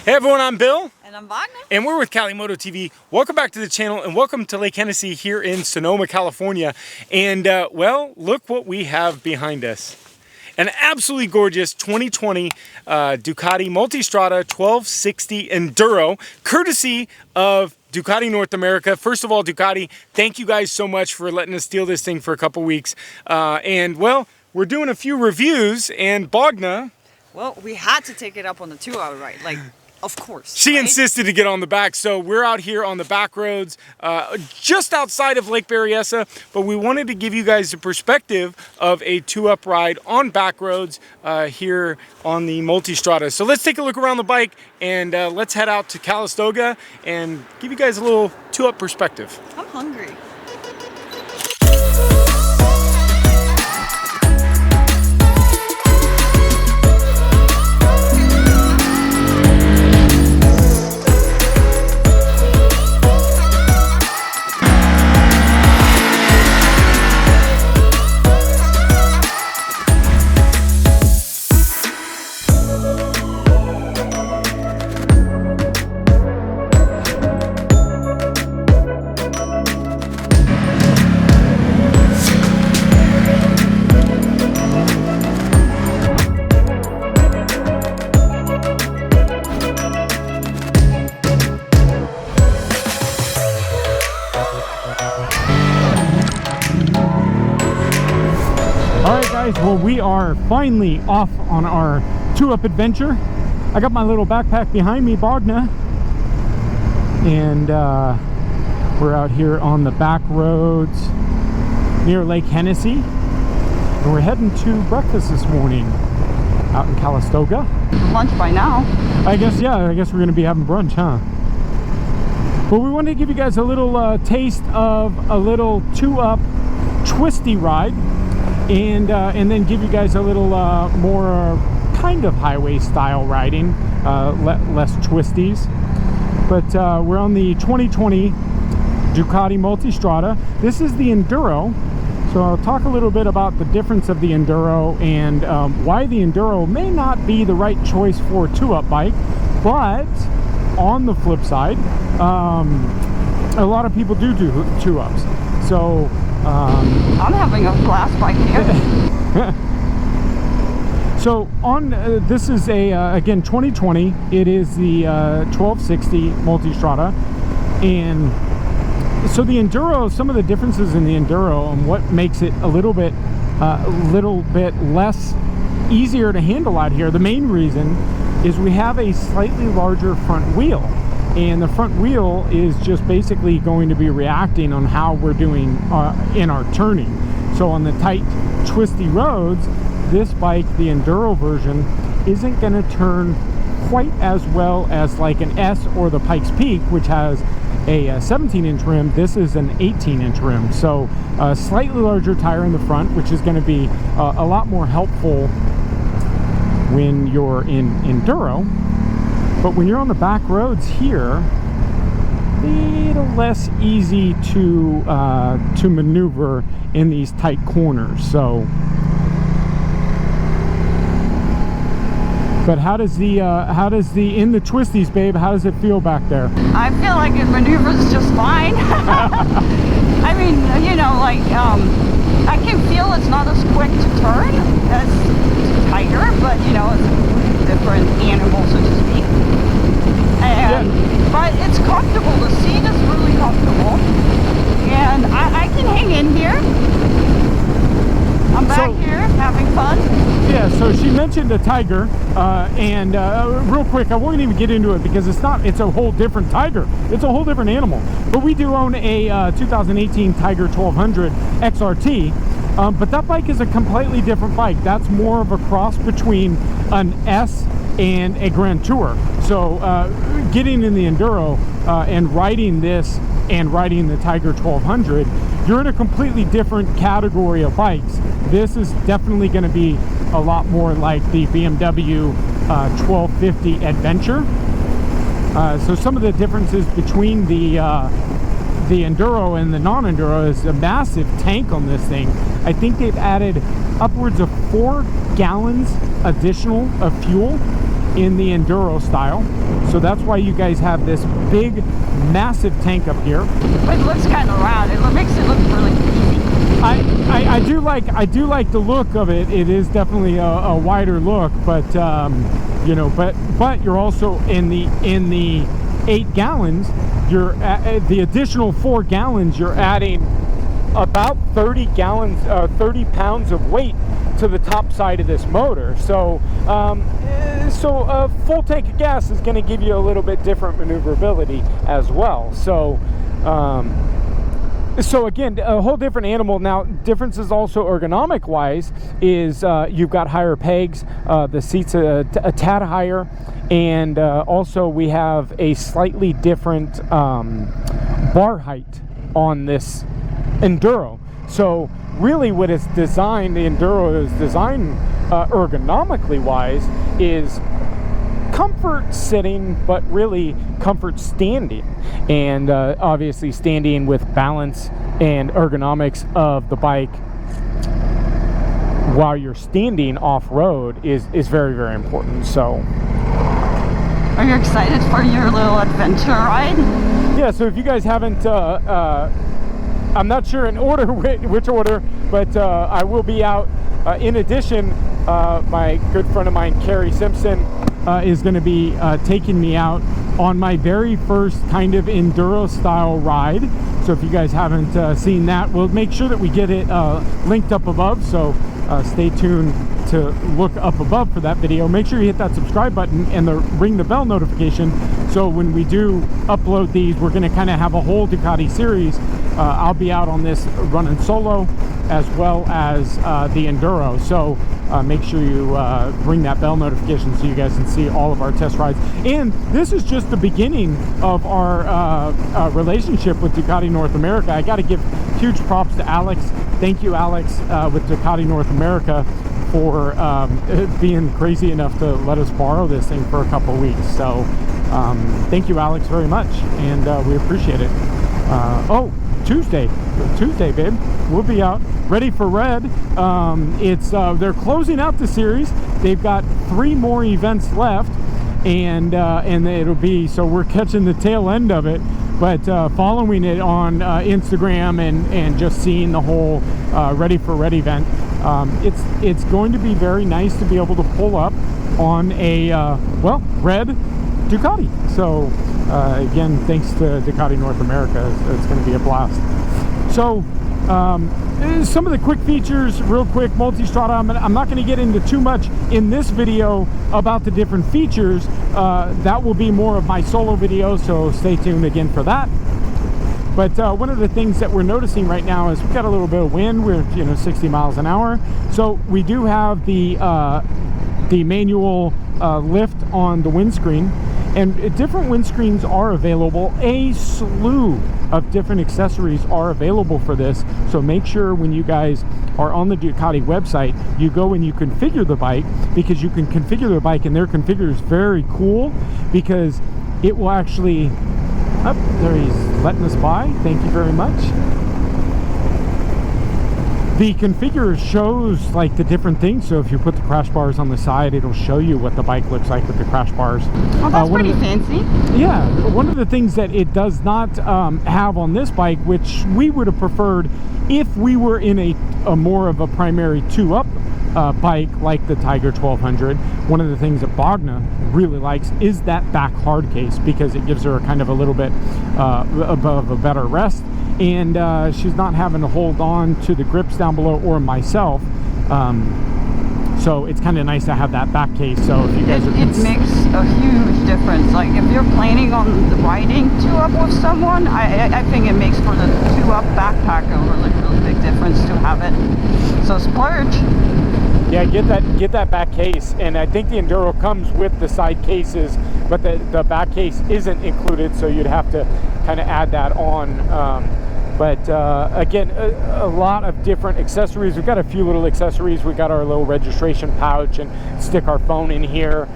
Hey everyone, I'm Bill. And I'm Wagner. And we're with Cali Moto TV. Welcome back to the channel and welcome to Lake Hennessy here in Sonoma, California. And well, look what we have behind us. An absolutely gorgeous 2020 Ducati Multistrada 1260 Enduro, courtesy of Ducati North America. First of all, Ducati, thank you guys so much for letting us steal this thing for a couple weeks. And well, we're doing a few reviews, and Bogna, well, we had to take it up on the 2-hour ride, like, of course. She right? insisted to get on the back, so we're out here on the back roads, just outside of Lake Berryessa, but we wanted to give you guys the perspective of a 2-up ride on back roads here on the Multistrada. So let's take a look around the bike, and let's head out to Calistoga and give you guys a little 2-up perspective. I'm hungry. Well, we are finally off on our 2-up adventure. I got my little backpack behind me, Bogna, and we're out here on the back roads near Lake Hennessy, and we're heading to breakfast this morning out in Calistoga. Lunch by now. I guess, yeah, I guess we're gonna be having brunch, huh? But we wanted to give you guys a little taste of a little 2-up twisty ride. And then give you guys a little more kind of highway style riding, less twisties. But we're on the 2020 Ducati Multistrada. This is the Enduro. So I'll talk a little bit about the difference of the Enduro and why the Enduro may not be the right choice for a 2-up bike. But on the flip side, a lot of people do 2-ups. So I'm having a glass bike here. So on this is a again 2020. It is the 1260 Multistrada, and so the Enduro. Some of the differences in the Enduro and what makes it a little bit less easier to handle out here. The main reason is we have a slightly larger front wheel. And the front wheel is just basically going to be reacting on how we're doing in our turning. So on the tight, twisty roads, this bike, the Enduro version, isn't going to turn quite as well as like an S or the Pikes Peak, which has a 17-inch rim. This is an 18-inch rim. So a slightly larger tire in the front, which is going to be a lot more helpful when you're in Enduro. But when you're on the back roads here, a little less easy to maneuver in these tight corners. So, but how does the in the twisties, babe? How does it feel back there? I feel like it maneuvers just fine. I mean, you know, like I can feel it's not as quick to turn as tighter, but you know, it's a different animal, so to speak. And, but it's comfortable. The seat is really comfortable, and I can hang in here. I'm back here having fun. Yeah, so she mentioned a Tiger, and real quick, I won't even get into it because it's a whole different Tiger. It's a whole different animal. But we do own a 2018 Tiger 1200 XRT, but that bike is a completely different bike. That's more of a cross between an S and a Grand Tour. So getting in the Enduro and riding this and riding the Tiger 1200, you're in a completely different category of bikes. This is definitely going to be a lot more like the BMW 1250 Adventure. So some of the differences between the Enduro and the non-Enduro is a massive tank on this thing. I think they've added upwards of 4 gallons additional of fuel in the Enduro style. So that's why you guys have this big, massive tank up here. But it looks kind of round. It makes it look really easy. I do like the look of it. It is definitely a wider look, but you know, but you're also in the 8 gallons. You're the additional 4 gallons. You're adding about 30 gallons, 30 pounds of weight to the top side of this motor. So a full tank of gas is going to give you a little bit different maneuverability as well. So so again, a whole different animal. Now, differences also ergonomic wise is you've got higher pegs, the seats a tad higher, and also we have a slightly different bar height on this Enduro. So really what it's designed, the Enduro is designed ergonomically wise, is comfort sitting, but really comfort standing, and obviously standing with balance and ergonomics of the bike while you're standing off-road is very, very important. So are you excited for your little adventure ride? Yeah, so if you guys haven't I'm not sure in order which order, but I will be out. In addition, my good friend of mine, Carrie Simpson, is going to be taking me out on my very first kind of Enduro style ride. So if you guys haven't seen that, we'll make sure that we get it linked up above. So stay tuned to look up above for that video. Make sure you hit that subscribe button and ring the bell notification. So when we do upload these, we're going to kind of have a whole Ducati series. I'll be out on this running solo as well as the Enduro. So make sure you ring that bell notification so you guys can see all of our test rides. And this is just the beginning of our relationship with Ducati North America. I got to give huge props to Alex. Thank you, Alex, with Ducati North America, for being crazy enough to let us borrow this thing for a couple weeks. So thank you, Alex, very much, and we appreciate it. Oh, Tuesday, babe, we'll be out ready for red. They're closing out the series. They've got 3 more events left, and it'll be, so we're catching the tail end of it, but following it on Instagram and just seeing the whole ready for red event. It's going to be very nice to be able to pull up on a red Ducati. So again, thanks to Ducati North America, it's going to be a blast. So some of the quick features, real quick. Multistrada, I'm not going to get into too much in this video about the different features. That will be more of my solo video, so stay tuned again for that. But one of the things that we're noticing right now is we've got a little bit of wind. We're 60 miles an hour, so we do have the manual lift on the windscreen, and different windscreens are available. A slew of different accessories are available for this, so make sure when you guys are on the Ducati website, you go and you configure the bike, because you can configure the bike, and their configure is very cool, because it will actually, there he's letting us by, thank you very much. The configure shows like the different things, so if you put the crash bars on the side, it'll show you what the bike looks like with the crash bars. Oh, that's pretty fancy. Yeah, one of the things that it does not have on this bike, which we would have preferred if we were in a more of a primary 2-up bike like the Tiger 1200, one of the things that Bogna really likes is that back hard case, because it gives her a kind of a little bit of a better rest, and she's not having to hold on to the grips down below, or myself. So it's kind of nice to have that back case. So if you guys it makes a huge difference. Like if you're planning on riding 2-up with someone, I think it makes for the 2-up backpack a really big difference to have it. So splurge. Yeah, get that back case, and I think the Enduro comes with the side cases, but the back case isn't included, so you'd have to kind of add that on. But again, a lot of different accessories. We've got a few little accessories. We got our little registration pouch, and stick our phone in here.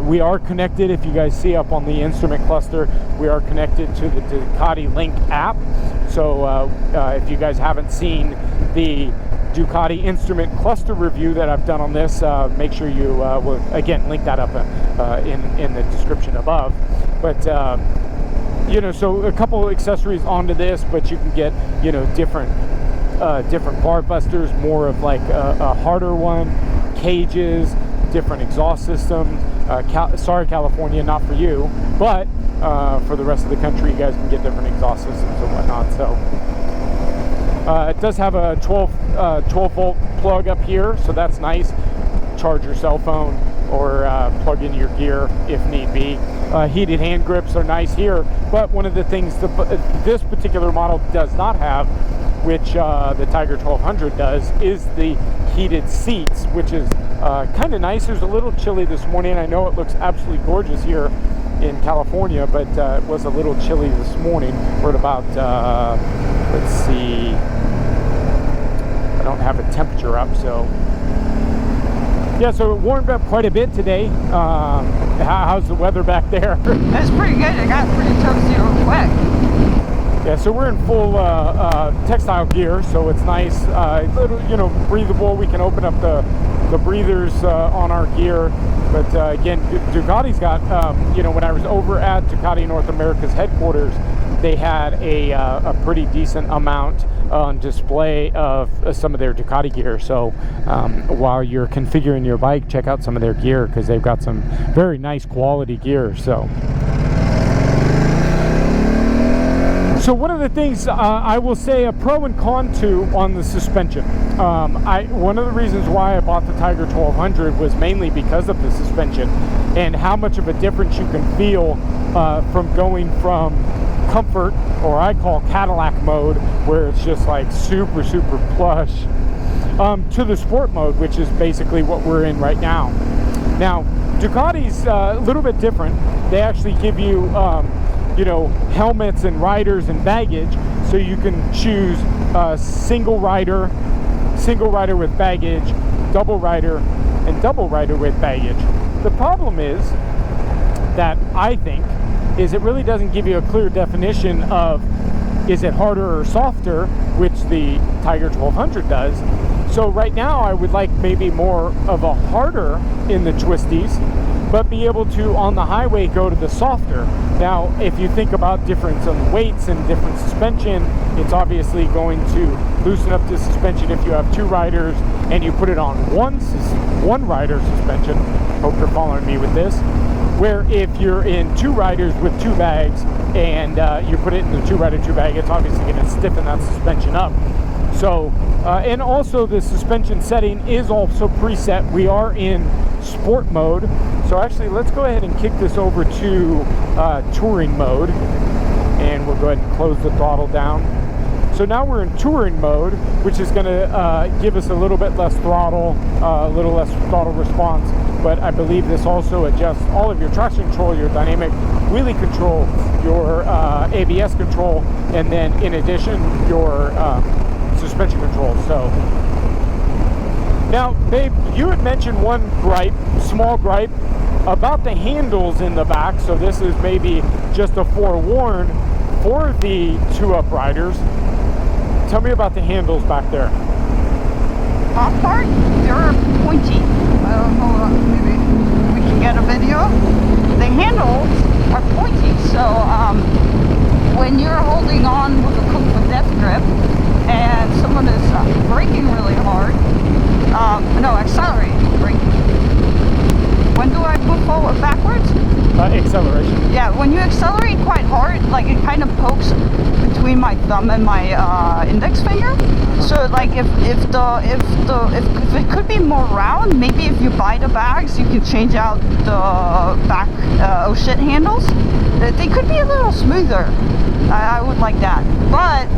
We are connected, if you guys see up on the instrument cluster, we are connected to the Ducati Link app. So if you guys haven't seen the Ducati instrument cluster review that I've done on this. Make sure you will, again, link that up in the description above. But you know, so a couple of accessories onto this, but you can get, you know, different bar busters, more of like a harder one, cages, different exhaust systems. Sorry, California, not for you, but for the rest of the country, you guys can get different exhaust systems and whatnot. So it does have a 12 volt plug up here, so that's nice. Charge your cell phone or plug in your gear if need be. Heated hand grips are nice here, but one of the things this particular model does not have, which the Tiger 1200 does, is the heated seats, which is kind of nice. It was a little chilly this morning. I know it looks absolutely gorgeous here in California, but it was a little chilly this morning. We're at about, let's see, I don't have a temperature up, so yeah, so it warmed up quite a bit today. How's the weather back there? It's pretty good. It got pretty toasty real quick. Yeah, so we're in full textile gear, so it's nice, little, you know, breathable. We can open up the breathers on our gear. But again, Ducati's got, you know, when I was over at Ducati North America's headquarters, they had a pretty decent amount on display of some of their Ducati gear. So while you're configuring your bike, check out some of their gear, because they've got some very nice quality gear. So one of the things I will say a pro and con to on the suspension. One of the reasons why I bought the Tiger 1200 was mainly because of the suspension and how much of a difference you can feel from going from comfort, or I call Cadillac mode, where it's just like super plush, to the sport mode, which is basically what we're in right now. Now, Ducati's a little bit different. They actually give you you know, helmets and riders and baggage, so you can choose single rider with baggage, double rider, and double rider with baggage. The problem is that I think is it really doesn't give you a clear definition of, is it harder or softer, which the Tiger 1200 does. So right now I would like maybe more of a harder in the twisties, but be able to on the highway go to the softer. Now if you think about difference in weights and different suspension, it's obviously going to loosen up the suspension if you have two riders and you put it on one rider suspension. Hope you're following me with this. Where if you're in two riders with two bags and you put it in the two rider two bag, it's obviously going to stiffen that suspension up. So and also the suspension setting is also preset. We are in sport mode, so actually let's go ahead and kick this over to touring mode, and we'll go ahead and close the throttle down. So now we're in touring mode, which is going to give us a little bit less throttle, a little less throttle response, but I believe this also adjusts all of your traction control, your dynamic wheelie control, your ABS control, and then in addition your suspension control. So now, babe, you had mentioned one gripe, small gripe, about the handles in the back. So this is maybe just a forewarn for the two-up riders. Tell me about the handles back there. Top part, they're pointy. Hold on, maybe we can get a video. The handles are pointy, so when you're holding on with a death grip and someone is braking really hard, no, accelerating, braking. When do I move forward, backwards? Acceleration. Yeah, when you accelerate quite hard, like it kind of pokes between my thumb and my index finger. So like if it could be more round, maybe if you buy the bags, you can change out the back oh shit handles. They could be a little smoother. I would like that. But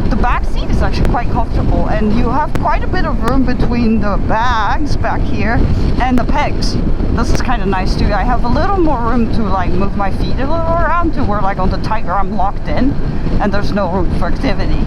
the back seat is actually quite comfortable, and you have quite a bit of room between the bags back here and the pegs. This is kind of nice too. I have a little more room to like move my feet a little around, to where like on the Tiger I'm locked in and there's no room for activity.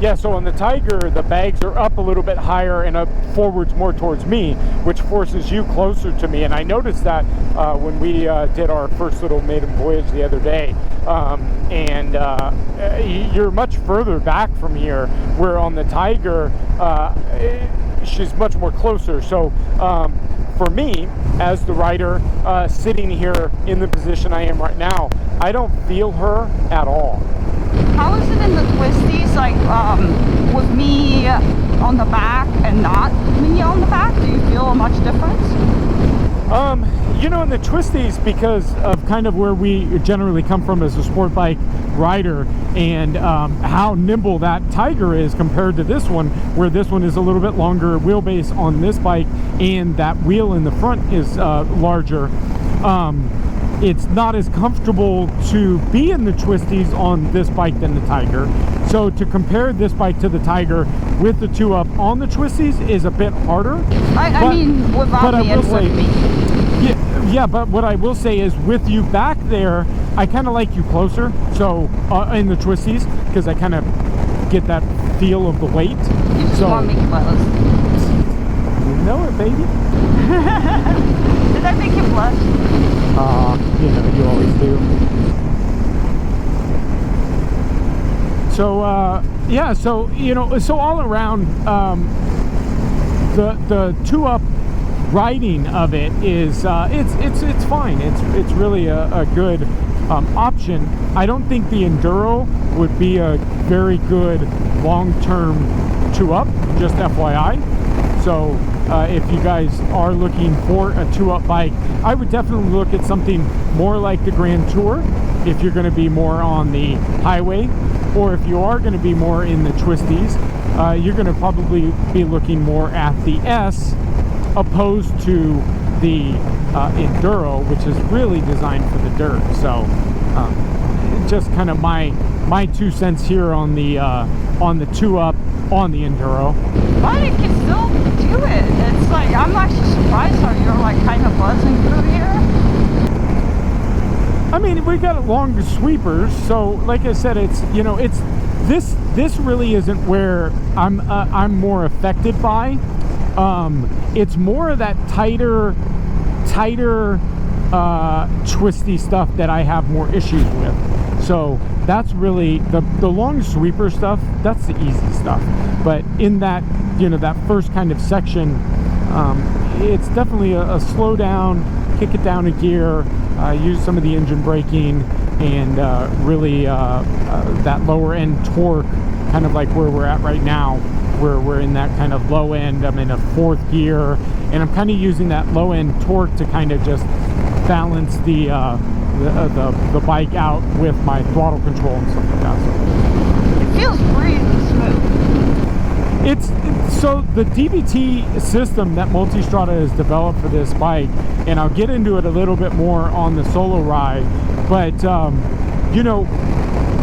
Yeah, so on the Tiger, the bags are up a little bit higher and up forwards more towards me, which forces you closer to me. And I noticed that when we did our first little maiden voyage the other day, and you're much further back from here, where on the Tiger she's much more closer. So for me, as the rider sitting here in the position I am right now, I don't feel her at all. How is it in the twisties, like with me on the back and not me on the back? Do you feel a much difference? You know, in the twisties, because of kind of where we generally come from as a sport bike rider, and how nimble that Tiger is compared to this one, where this one is a little bit longer wheelbase on this bike, and that wheel in the front is larger. It's not as comfortable to be in the twisties on this bike than the Tiger. So to compare this bike to the Tiger with the 2-up on the twisties is a bit harder. I mean, without me and with me. Yeah, but what I will say is, with you back there, I kind of like you closer. So in the twisties, because I kind of get that feel of the weight. You just want me close. You know it, baby. Did I make you blush? You know, you always do. So yeah, so you know, so all around, the 2-up riding of it is it's fine. It's really a good option. I don't think the Enduro would be a very good long-term 2-up, just FYI. So if you guys are looking for a 2-up bike, I would definitely look at something more like the Grand Tour if you're going to be more on the highway, or if you are going to be more in the twisties, you're going to probably be looking more at the S, opposed to the Enduro, which is really designed for the dirt. So just kind of my 2 cents here on the 2-up on the Enduro. But it can still do it. It's like, I'm actually surprised how you're like kind of buzzing through here. I mean, we got long sweepers, so like I said, it's, you know, it's this really isn't where I'm more affected by. It's more of that tighter twisty stuff that I have more issues with. So that's really the long sweeper stuff. That's the easy stuff. But in that, you know, that first kind of section, it's definitely a slow down, kick it down a gear, use some of the engine braking, and really that lower end torque, kind of like where we're at right now, where we're in that kind of low end. I'm in a 4th gear, and I'm kind of using that low end torque to kind of just balance the bike out with my throttle control and stuff like that. So it feels really smooth. So the DVT system that Multistrada has developed for this bike, and I'll get into it a little bit more on the solo ride, but you know,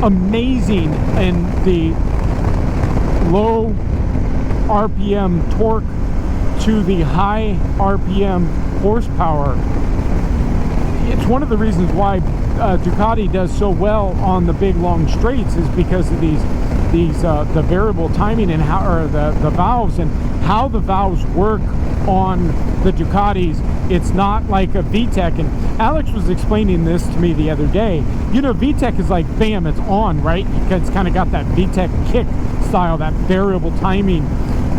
amazing in the low RPM torque to the high RPM horsepower. It's one of the reasons why Ducati does so well on the big long straights, is because of the variable timing and how, or the valves, and how the valves work on the Ducatis. It's not like a VTEC, and Alex was explaining this to me the other day. You know, VTEC is like, bam, it's on, right? It's kind of got that VTEC kick style, that variable timing.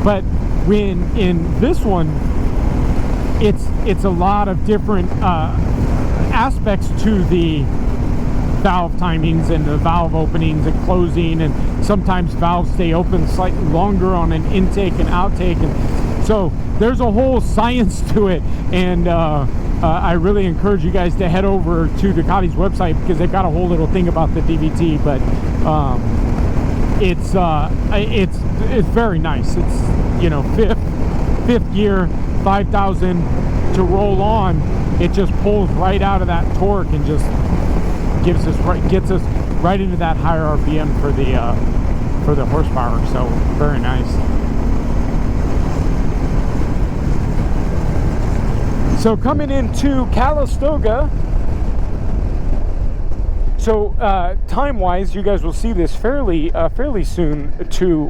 But when in this one, it's a lot of different aspects to the valve timings and the valve openings and closing, and sometimes valves stay open slightly longer on an intake and outtake, and so there's a whole science to it. And I really encourage you guys to head over to Ducati's website, because they've got a whole little thing about the DVT. But it's very nice. It's, you know, fifth gear, 5,000 to roll on. It just pulls right out of that torque and just gets us right into that higher RPM for the horsepower. So very nice. So coming into Calistoga. So time-wise, you guys will see this fairly soon to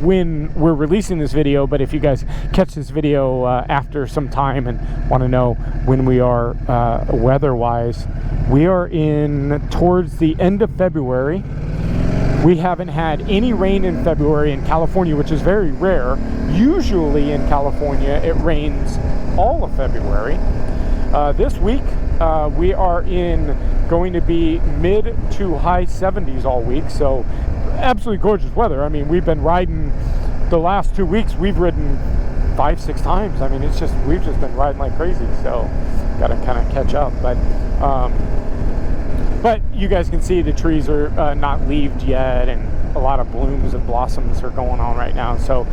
when we're releasing this video. But if you guys catch this video after some time and want to know when we are weather-wise, we are towards the end of February. We haven't had any rain in February in California, which is very rare. Usually in California, it rains all of February. This week, we are going to be mid to high 70s all week, so absolutely gorgeous weather. I mean, we've been riding the last 2 weeks. We've ridden 5-6 times. I mean, we've just been riding like crazy, so got to kind of catch up. But you guys can see the trees are not leaved yet, and a lot of blooms and blossoms are going on right now. So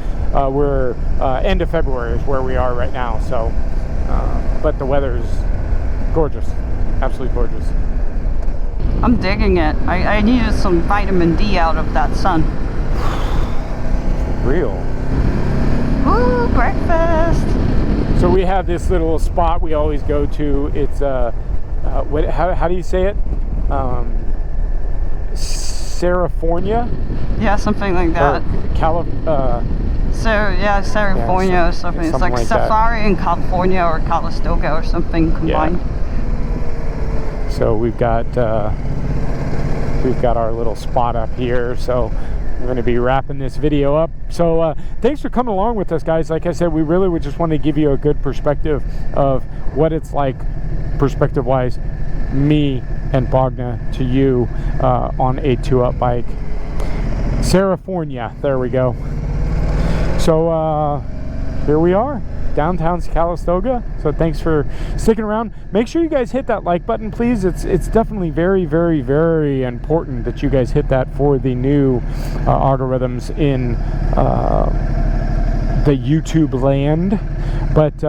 we're end of February is where we are right now. So, but the weather is gorgeous, absolutely gorgeous. I'm digging it. I needed some vitamin D out of that sun. For real. Ooh, breakfast. So we have this little spot we always go to. It's how do you say it? California? Yeah, something like that. California or something. It's like Safari in California or Calistoga or something combined. Yeah. So we've got our little spot up here. So we're going to be wrapping this video up. So thanks for coming along with us, guys. Like I said, we really would just want to give you a good perspective of what it's like, perspective-wise, me and Bogna to you on a 2-up bike. California, there we go. So here we are, downtown Calistoga. So thanks for sticking around. Make sure you guys hit that like button, please. It's definitely very, very, very important that you guys hit that for the new algorithms in the YouTube land. But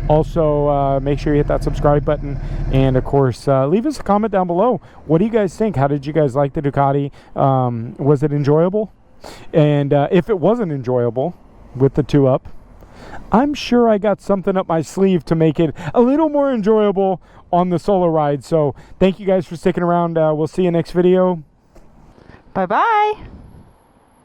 also, make sure you hit that subscribe button, and of course, leave us a comment down below. What do you guys think? How did you guys like the Ducati? Was it enjoyable? And if it wasn't enjoyable with the 2-up, I'm sure I got something up my sleeve to make it a little more enjoyable on the solo ride. So thank you guys for sticking around. We'll see you next video. Bye-bye.